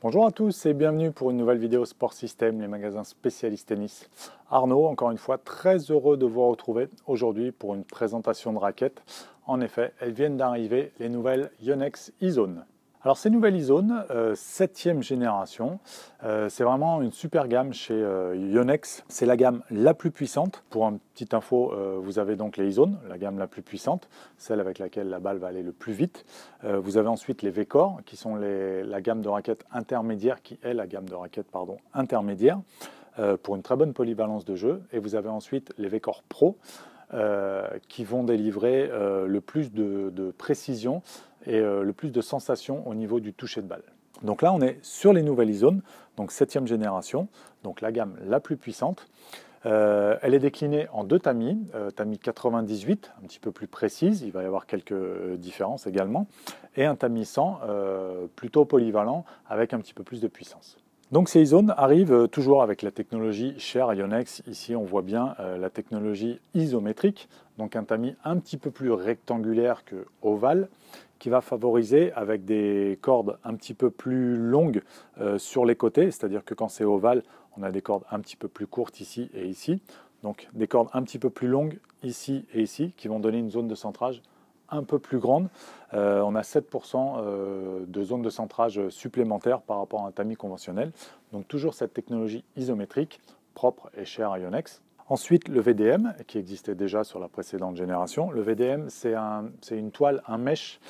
Bonjour à tous et bienvenue pour une nouvelle vidéo Sport System, les magasins spécialistes tennis. Arnaud, encore une fois, très heureux de vous retrouver aujourd'hui pour une présentation de raquettes. En effet, elles viennent d'arriver, les nouvelles Yonex E-Zone. Alors ces nouvelles E-Zone, 7e génération, c'est vraiment une super gamme chez Yonex. C'est la gamme la plus puissante. Pour une petite info, vous avez donc les E-Zone, la gamme la plus puissante, celle avec laquelle la balle va aller le plus vite. Vous avez ensuite les V-Core, qui sont la gamme de raquettes intermédiaire, qui est la gamme de raquettes intermédiaire, pour une très bonne polyvalence de jeu. Et vous avez ensuite les V-Core Pro, qui vont délivrer le plus de précision et le plus de sensations au niveau du toucher de balle. Donc là, on est sur les nouvelles E-Zone, donc 7e génération, donc la gamme la plus puissante. Elle est déclinée en deux tamis, tamis 98, un petit peu plus précise, il va y avoir quelques différences également, et un tamis 100, plutôt polyvalent, avec un petit peu plus de puissance. Donc ces E-Zone arrivent toujours avec la technologie chère à Yonex. Ici, on voit bien la technologie isométrique, donc un tamis un petit peu plus rectangulaire que ovale, qui va favoriser avec des cordes un petit peu plus longues sur les côtés, c'est-à-dire que quand c'est ovale, on a des cordes un petit peu plus courtes ici et ici, donc des cordes un petit peu plus longues ici et ici, qui vont donner une zone de centrage un peu plus grande. On a 7% de zone de centrage supplémentaire par rapport à un tamis conventionnel. Donc toujours cette technologie isométrique, propre et chère à Yonex. Ensuite, le VDM, qui existait déjà sur la précédente génération. Le VDM, c'est une toile, un mesh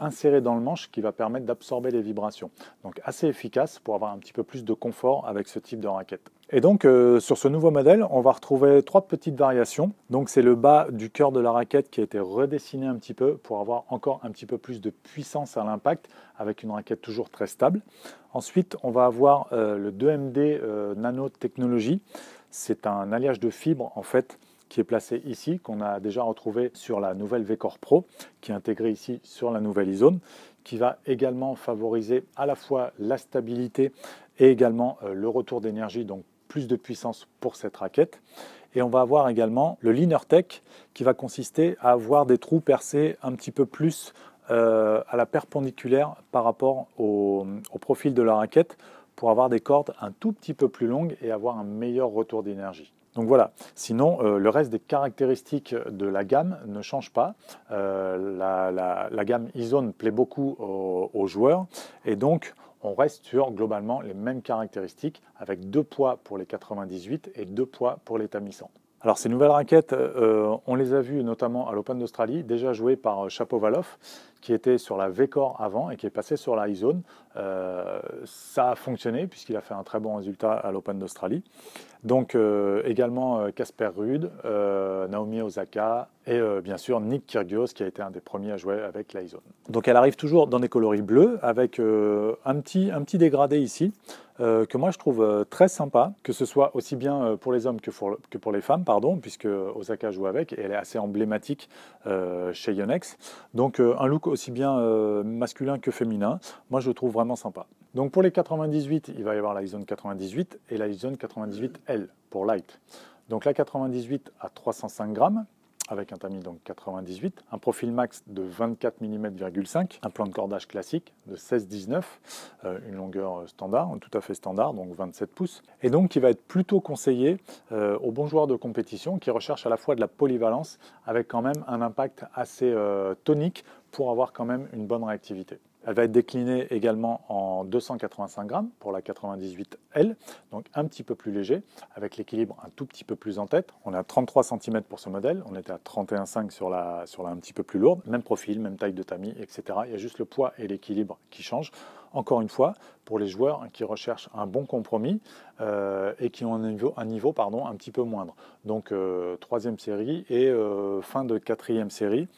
inséré dans le manche qui va permettre d'absorber les vibrations. Donc assez efficace pour avoir un petit peu plus de confort avec ce type de raquette. Et donc sur ce nouveau modèle, on va retrouver trois petites variations. Donc c'est le bas du cœur de la raquette qui a été redessiné un petit peu pour avoir encore un petit peu plus de puissance à l'impact avec une raquette toujours très stable. Ensuite, on va avoir le 2MD nanotechnologie. C'est un alliage de fibres en fait qui est placé ici, qu'on a déjà retrouvé sur la nouvelle V-Core Pro, qui est intégré ici sur la nouvelle E-Zone, qui va également favoriser à la fois la stabilité et également le retour d'énergie, donc plus de puissance pour cette raquette. Et on va avoir également le LinerTech qui va consister à avoir des trous percés un petit peu plus à la perpendiculaire par rapport au profil de la raquette pour avoir des cordes un tout petit peu plus longues et avoir un meilleur retour d'énergie. Donc voilà, sinon le reste des caractéristiques de la gamme ne change pas. La gamme E-Zone plaît beaucoup aux joueurs et donc on reste sur globalement les mêmes caractéristiques avec 2 poids pour les 98 et 2 poids pour les tamis 100. Alors ces nouvelles raquettes, on les a vues notamment à l'Open d'Australie, déjà jouées par Shapovalov, qui était sur la V-Core avant et qui est passé sur la E-Zone. Ça a fonctionné puisqu'il a fait un très bon résultat à l'Open d'Australie. Donc également Casper Ruud, Naomi Osaka et bien sûr Nick Kyrgios qui a été un des premiers à jouer avec la E-Zone. Donc elle arrive toujours dans des coloris bleus avec un petit dégradé ici que moi je trouve très sympa, que ce soit aussi bien pour les hommes que pour les femmes, puisque Osaka joue avec et elle est assez emblématique chez Yonex. Donc un look aussi bien masculin que féminin, moi je le trouve vraiment sympa. Donc pour les 98, il va y avoir la E-Zone 98 et la E-Zone 98L pour light. Donc la 98 à 305 grammes avec un tamis donc 98, un profil max de 24 mm,5 un plan de cordage classique de 16-19, une longueur standard, tout à fait standard, donc 27 pouces, et donc qui va être plutôt conseillé aux bons joueurs de compétition qui recherchent à la fois de la polyvalence avec quand même un impact assez tonique pour avoir quand même une bonne réactivité. Elle va être déclinée également en 285 grammes pour la 98L, donc un petit peu plus léger, avec l'équilibre un tout petit peu plus en tête. On est à 33 cm pour ce modèle, on était à 31,5 sur la un petit peu plus lourde, même profil, même taille de tamis, etc. Il y a juste le poids et l'équilibre qui changent. Encore une fois, pour les joueurs qui recherchent un bon compromis et qui ont un niveau un petit peu moindre. Donc 3e série et fin de 4e série.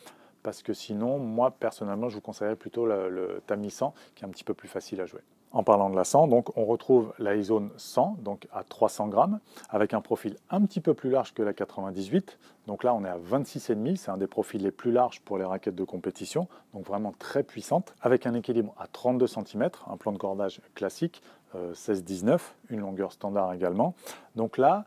Parce que sinon, moi, personnellement, je vous conseillerais plutôt le tamis 100, qui est un petit peu plus facile à jouer. En parlant de la 100, donc, on retrouve la E-Zone 100, donc à 300 grammes, avec un profil un petit peu plus large que la 98. Donc là, on est à 26,5, c'est un des profils les plus larges pour les raquettes de compétition, donc vraiment très puissante, avec un équilibre à 32 cm, un plan de cordage classique, 16-19, une longueur standard également. Donc là,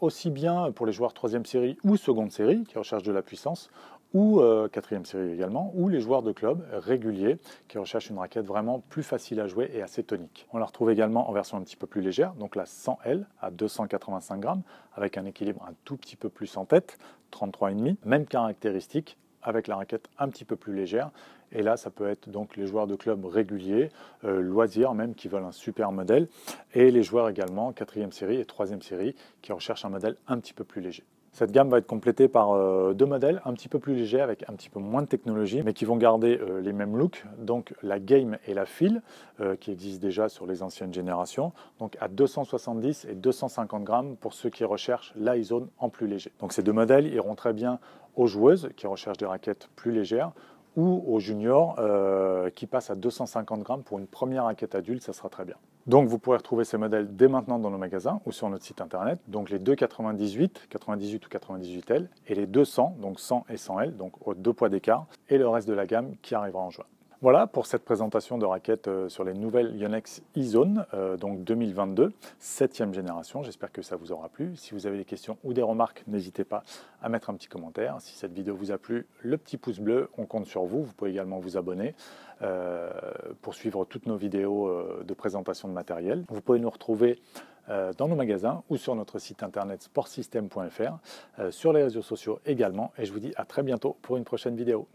aussi bien pour les joueurs 3e série ou seconde série, qui recherchent de la puissance, ou quatrième série également, ou les joueurs de club réguliers qui recherchent une raquette vraiment plus facile à jouer et assez tonique. On la retrouve également en version un petit peu plus légère, donc la 100L à 285 grammes, avec un équilibre un tout petit peu plus en tête, 33,5, même caractéristique, avec la raquette un petit peu plus légère. Et là, ça peut être donc les joueurs de club réguliers, loisirs même, qui veulent un super modèle, et les joueurs également, quatrième série et troisième série, qui recherchent un modèle un petit peu plus léger. Cette gamme va être complétée par deux modèles un petit peu plus légers avec un petit peu moins de technologie, mais qui vont garder les mêmes looks. Donc la Game et la Feel, qui existent déjà sur les anciennes générations, donc à 270 et 250 grammes pour ceux qui recherchent l'iZone en plus léger. Donc ces deux modèles iront très bien aux joueuses qui recherchent des raquettes plus légères, ou aux juniors qui passent à 250 grammes pour une première raquette adulte, ça sera très bien. Donc vous pourrez retrouver ces modèles dès maintenant dans nos magasins ou sur notre site internet. Donc les 298, 98 ou 98L et les 200, donc 100 et 100L, donc aux 2 poids d'écart, et le reste de la gamme qui arrivera en juin. Voilà pour cette présentation de raquettes sur les nouvelles Yonex iZone, donc 2022, 7e génération. J'espère que ça vous aura plu. Si vous avez des questions ou des remarques, n'hésitez pas à mettre un petit commentaire. Si cette vidéo vous a plu, le petit pouce bleu, on compte sur vous. Vous pouvez également vous abonner pour suivre toutes nos vidéos de présentation de matériel. Vous pouvez nous retrouver dans nos magasins ou sur notre site internet sportsystem.fr, sur les réseaux sociaux également. Et je vous dis à très bientôt pour une prochaine vidéo.